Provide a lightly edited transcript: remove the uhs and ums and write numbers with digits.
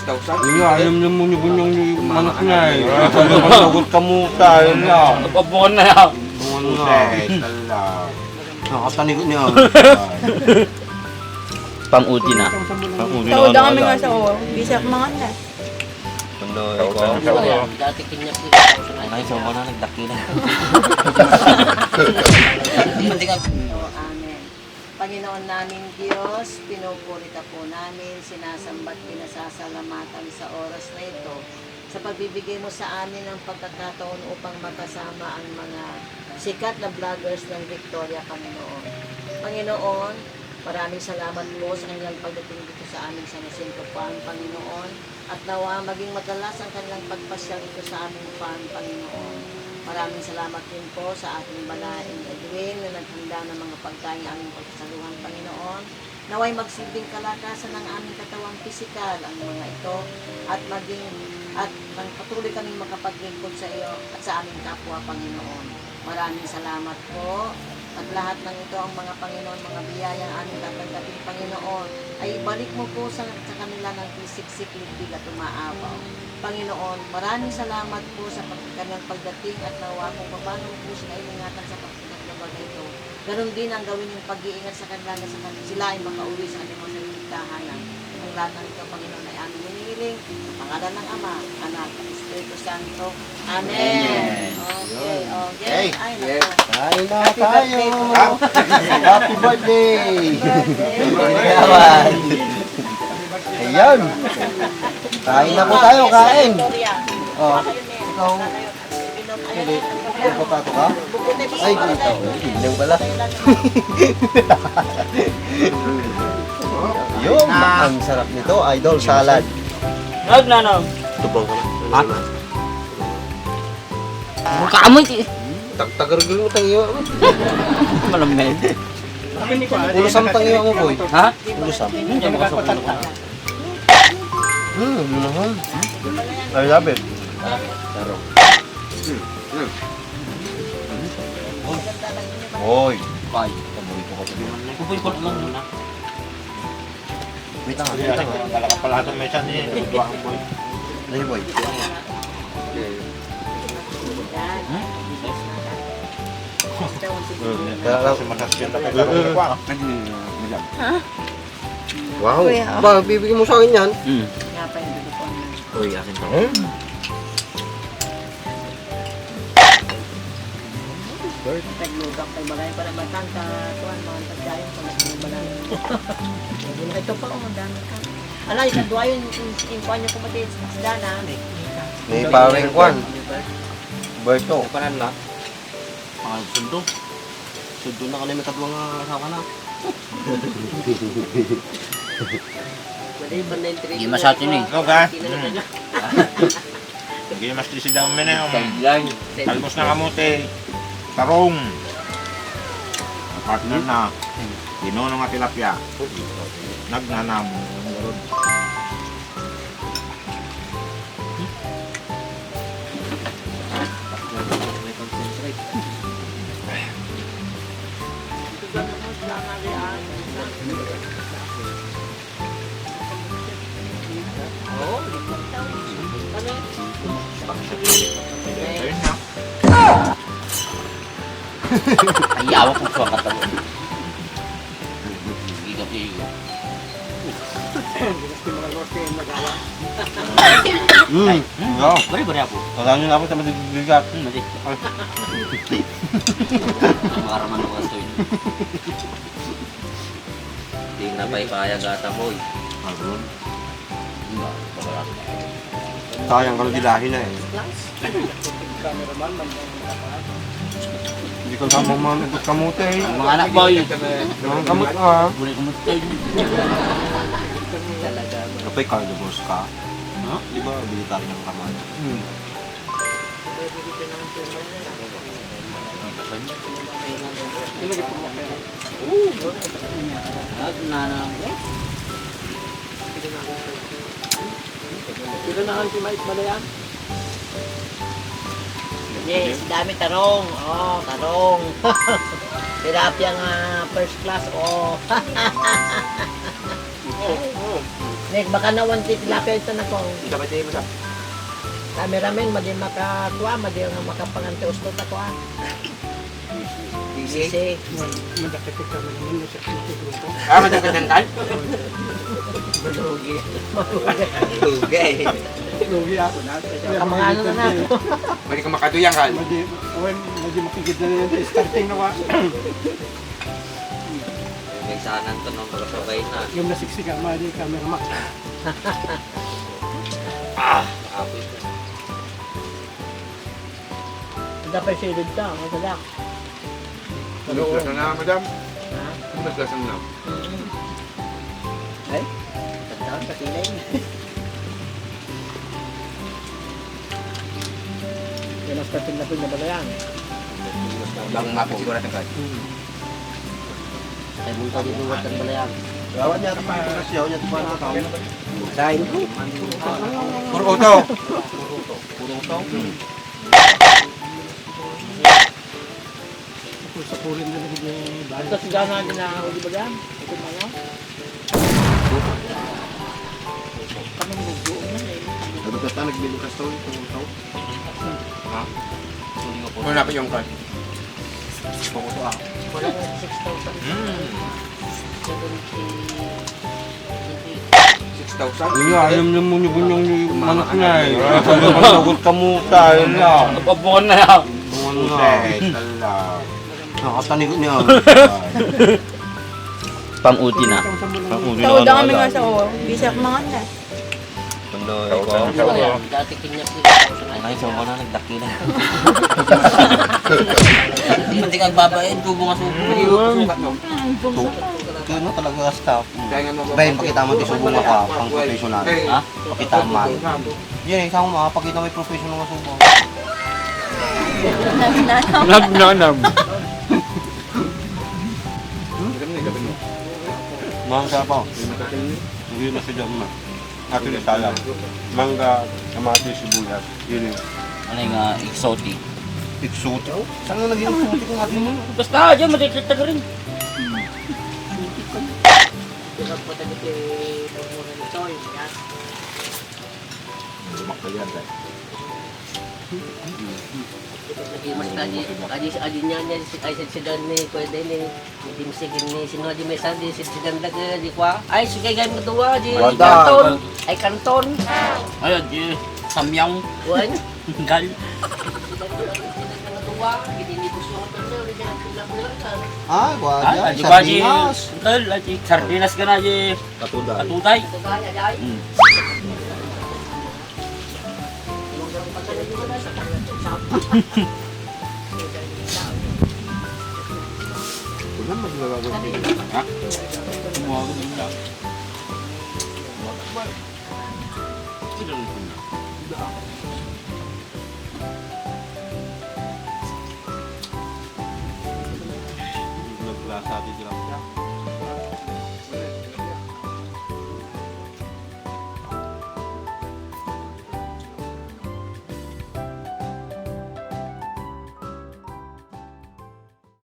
6,000. Alam naman yung manok na eh. Sagot ka mo tayo na. Pabukan na yan. Nakatanig niya. Pang-uti na. Tawag na kami nga sa oo. Bisak mga na. Pandoy ko. Dati kinyak din. Ay, sa mga nagdakila. Amen. Panginoon namin Diyos, pinupuri ka po namin, sinasambat, pinasasalamatan sa oras na ito sa pagbibigay mo sa amin ng pagkakataon upang makasama ang mga sikat na vloggers ng Victoria, Panginoon. Panginoon, maraming salamat po sa kanilang pagdating dito sa aming San Jacinto Farm, Panginoon. At nawa maging madalas ang kanilang pagpasyal dito sa aming farm, Panginoon. Maraming salamat din po sa ating balaing Edwin na naghanda ng mga pagkain aming pagsasaluhan, Panginoon. Naway magsilbing kalakasan ng aming katawang pisikal ang mga ito at nang patuloy kaming makapaglingkod sa iyo at sa aming kapwa, Panginoon. Maraming salamat po. At lahat ng ito ang mga Panginoon, mga biyayang aming tatanggapin, Panginoon, ay ibalik mo po sa kanila ng pisiksik, ligtig at umaapaw. Panginoon, maraming salamat po sa kanilang pagdating at nawa kung paano po sila iningatan sa pagdating na bagay ito. Ganon din ang gawin yung pag-iingat sa kanila na sila ay makauwi sa kanilang mga tahanan. Ang lahat ng ito, Panginoon, ay aming hinihiling sa pangalan ng Ama, Anak, at Espiritu Santo. Amen. Okay. Ay, naku. Kain na tayo! Happy birthday! Ayan! Kain na po tayo, kain! Oh, ikaw, potato ka? Ay, dito. Hindi pala. Yung ang sarap nito, idol salad. Nagnanom. Tubang ka na. Kamoy. Tagargal mo tayo. Malamig. Ulusam tayo mo, boy. Ha? Ulusam. Hindi mo kasok ko. Naman. I love it. Taro. Hoy. Bye. Paborito ko ito. Kupoy ko lang muna. Wait lang, wait lang. Dala ka pala itong mesan niya. Nagdua ang boy. Dali, boy. Kasi masasyan na kayo karong ko. Wow. Kuya. Ba, bibigyan mo sa akin yan? Nga pa yung dugo ko na. Uy, akin to. Naglugak kay balay para matangka. Tuwan, mga tagdayon ko nagbalay. Ito pa, ang dami ka. Ala, ikadwa yun, yung kuhan niyo kumatin sa isdana. May paring kwan. Berto. Kanan na. Ang sundo. Sundo na ka na may katwang asawa na. Hindi masatin eh. Ikaw ka? Hindi mas tisidang mo na yung talbos na kamote. Tarong. Partner na. Ginunong at tilapia. Nagnanam. Ayun na. Ay, awa ko sa katamo. Igo. No. Bari ako. Wala nyo na ako sa matibigat. Mati. Makaraman ako ito yun. Hindi na pa ipayag ata mo eh. Sayang kalau dilahin na eh. Hindi ko tama mga kamote eh. Mga anak boy. Yung kamot ka. Bulay kumutay. Kapay carnivores ka. Di ba vegetarian ng kamay? Sino na ang si Mais Malayan? Yes, dami tarong. Oh, tarong. Tilapia nga first class. Oh. Nek, baka nawan ti tilapia ito na ko. Dapat tayo masap. Cameraman, madi makatuwa, madi nga makapangante usto ta ko ah. Sisi. Ah, madagdagan. Malugi. Tugay. Ang mga ano na na. Mali ka makaduyang kan. Madi makikita na yan. Starting na wa. May sanan to nung kasabay na. Yung nasiksik ka, madi camera mak. Apoy ko. Dapat silid ta, ang salak. Luklasan na, madam. Ha? Luklasan na. Ay, tandaan ka sila yun. Yan ang starting na po na ba yan? Bagong mapos siguro natin kan. Ay, mong tawag yung water pala yan. Gawan niya pa siya, niya pa na tao. Sain ko. Puro auto. Sa purin na nagiging bahay. Ito siya na din na ako di ba yan? Ito ba yan? Kami nagbuo na eh. Dapat ka nagbili ka stone kung tao. Ha? Suling ko po. Kung napit yung kan. Puro to ah. Wala nga 6,000. 6,000. Yun nga, alam na mo yung manok na eh. Nagot ka mo tayo na. Napabukan na yan. Ano nga. Nakatanig niya. Pang-uti na. Tawad na kami nga sa o. Bisak mga na. Pandoy ko. Dati kinyak ko. Ay, sa mga nagdaki na. Hindi ka babain, tubo nga subo. Ano talaga staff. Kaya nga mo. Bayan, pakita mo yung subo ka pang professional. Ha? Pakita mo. Yan, isang mo makapakita mo yung professional nga subo. Nagnanam. Mangga pa. Hindi na siya dyan. Ato yung salam. Mangga, kamatis, sibuyas. Yun yung Ano yung exotic? exotic. Saan nga naging exotic ang atin mo? Basta, dyan, matitita ka rin. Mas adi niya ay si Dan ni pwede ni di masigin ni sino di may sandi si ganda ka di kwa ay sige gay mo tuwa di kanton ay kanton Ayun, di samyang wan gal. tuwa gidi ni gusto ko to ni diyan pula ka Ah, guadya. Di ba, di Sardinas. gal, di sardinas ka na, di Katudal. katutay. to kaya dai Kulang maglalago. Ha? Kumuha ko din lang. Ilan ko na?